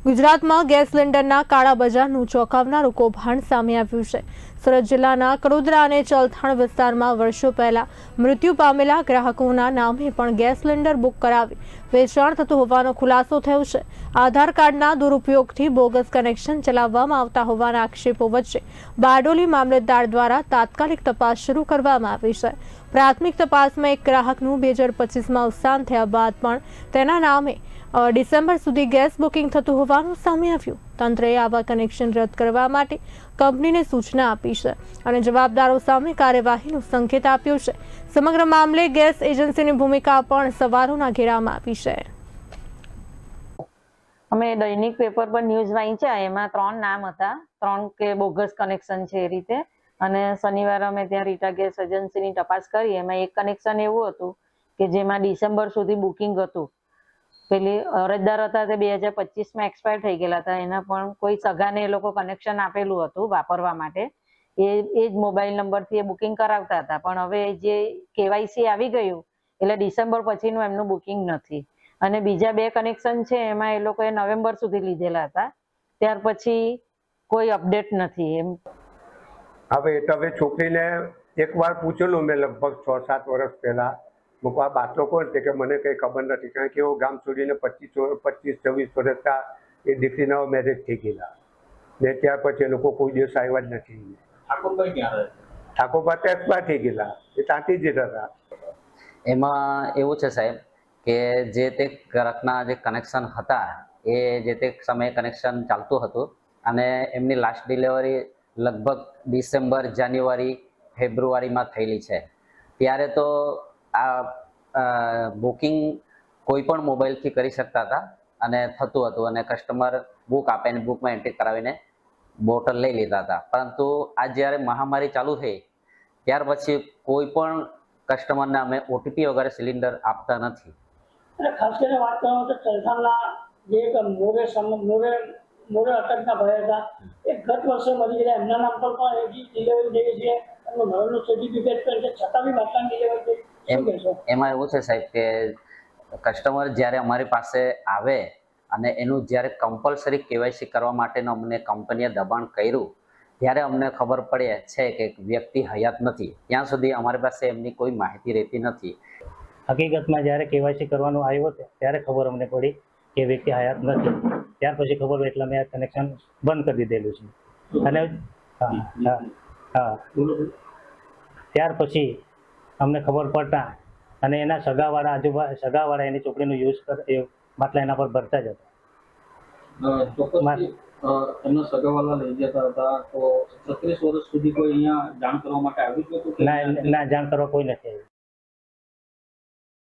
ગુજરાતમાં ગેસ સિલિન્ડરના કાળાબજારનું ચોંકાવનારું કૌભાંડ સામે આવ્યું છે। સુરત જિલ્લાના કડોદરા અને ચલથાણ વિસ્તારમાં વર્ષો પહેલા મૃત્યુ પામેલા ગ્રાહકોના નામે પણ ગેસ સિલિન્ડર બુક કરાવી વેચાણ થતું હોવાનો ખુલાસો થયો છે। આધાર કાર્ડના દુરુપયોગથી બોગસ કનેક્શન ચલાવવામાં આવતા હોવાના આક્ષેપો વચ્ચે બારડોલી મામલતદાર દ્વારા તાત્કાલિક તપાસ શરૂ કરવામાં આવી છે। પ્રાથમિક તપાસમાં એક ગ્રાહકનું 2025માં અવસાન થયા બાદ પણ તેના નામે ડિસેમ્બર સુધી ગેસ બુકિંગ થતું હોવાનું સામે આવ્યું। તંત્રએ આવા કનેક્શન રદ કરવા માટે કંપનીને સૂચના આપી છે અને જવાબદારો સામે કાર્યવાહીનો સંકેત આપ્યો છે। સમગ્ર મામલે ગેસ એજન્સીની ભૂમિકા પણ સવાલોના ઘેરામાં આવી છે। અમે દૈનિક પેપર પર ન્યૂઝ વાંચ્યા, એમાં 3 નામ હતા, 3 કે બોગસ કનેક્શન છે એ રીતે। અને શનિવારે અમે ત્યાં રીટા ગેસ એજન્સીની તપાસ કરી, એમાં એક કનેક્શન એવું હતું કે જેમાં ડિસેમ્બર સુધી બુકિંગ હતું। પેલી અરજદાર હતા તે 2025માં એક્સપાયર થઈ ગયેલા હતા, એના પણ કોઈ સગાને એ લોકો કનેક્શન આપેલું હતું વાપરવા માટે, એ જ મોબાઈલ નંબરથી એ બુકિંગ કરાવતા હતા। પણ હવે જે કેવાયસી આવી ગયું એટલે ડિસેમ્બર પછીનું એમનું બુકિંગ નથી। અને બીજા 2 કનેક્શન છે એમાં એ લોકોએ નવેમ્બર સુધી લીધેલા હતા, ત્યાર પછી કોઈ અપડેટ નથી એમ। હવે છોકરીને એકવાર પૂછેલું મેં લગભગ 6-7 વર્ષ પહેલા, આ બાટલો કોણ છે કે મને કંઈ ખબર નથી, કારણ કે એવો ગામ છોડીને 25-26 વર્ષના એ દીકરીના મેરેજ થઈ ગયેલા ને ત્યાર પછી એ લોકો કોઈ દિવસ આવ્યા જ નથી। ઠાકોરભાઈ ક્યાં રહે છે? ઠાકોરભાઈ તો એક્સપાયર થઈ ગયેલા, એ ત્યાંથી જ હતા। એમાં એવું છે સાહેબ કે જે તે ઘરના જે કનેક્શન હતા એ જે તે સમયે કનેક્શન ચાલતું હતું અને એમની લાસ્ટ ડિલિવરી લગભગ ડિસેમ્બર, જાન્યુઆરી, ફેબ્રુઆરીમાં થયેલી છે। ત્યારે તો આ બુકિંગ કોઈ પણ મોબાઈલથી કરી શકતા હતા અને થતું હતું અને કસ્ટમર બુક આપે અને બુકમાં એન્ટ્રી કરાવીને બોટલ લઈ લેતા હતા। પરંતુ આ જ્યારે મહામારી ચાલુ થઈ ત્યાર પછી કોઈ પણ કસ્ટમરને અમે ઓટીપી વગેરે સિલિન્ડર આપતા નથી। ખાસ કરીને વાત કરવામાં તો ચલથાણના જે એક મોરે અટકના ભય હતા, એ ગત વર્ષે મળી ગયા, એમના નામ પર પણ એજી ડિલિવરી થઈ છે, એમનું ઘરનું સર્ટિફિકેટ પણ છે, છતાં બી બાટલાની ડિલિવરી થઈ। એમાં એવું છે સાહેબ કે કસ્ટમર જ્યારે અમારી પાસે આવે અને એનું જ્યારે કમ્પલસરી કેવાયસી કરવા માટેનું અમને કંપનીએ દબાણ કર્યું ત્યારે અમને ખબર પડે છે કે વ્યક્તિ હયાત નથી, ત્યાં સુધી અમારી પાસે એમની કોઈ માહિતી રહેતી નથી। હકીકતમાં જ્યારે કેવાયસી કરવાનું આવ્યો ત્યારે ખબર અમને પડી કે વ્યક્તિ હયાત નથી, ત્યાર પછી ખબર પડી એટલે અમે આ કનેક્શન બંધ કરી દીધેલું છે। અને ત્યાર પછી અમને ખબર પડતા અને એના સગાવાળા એની ચોકડીનું યુઝ માટલા એના પર ભરતા જ હતા। એમના સગાવાલા લઈ જતા હતા, તો 36 વર્ષ સુધી કોઈ અહીંયા જાણ કરવા માટે આવ્યું હતું? ના, જાણ કરવા કોઈ નથી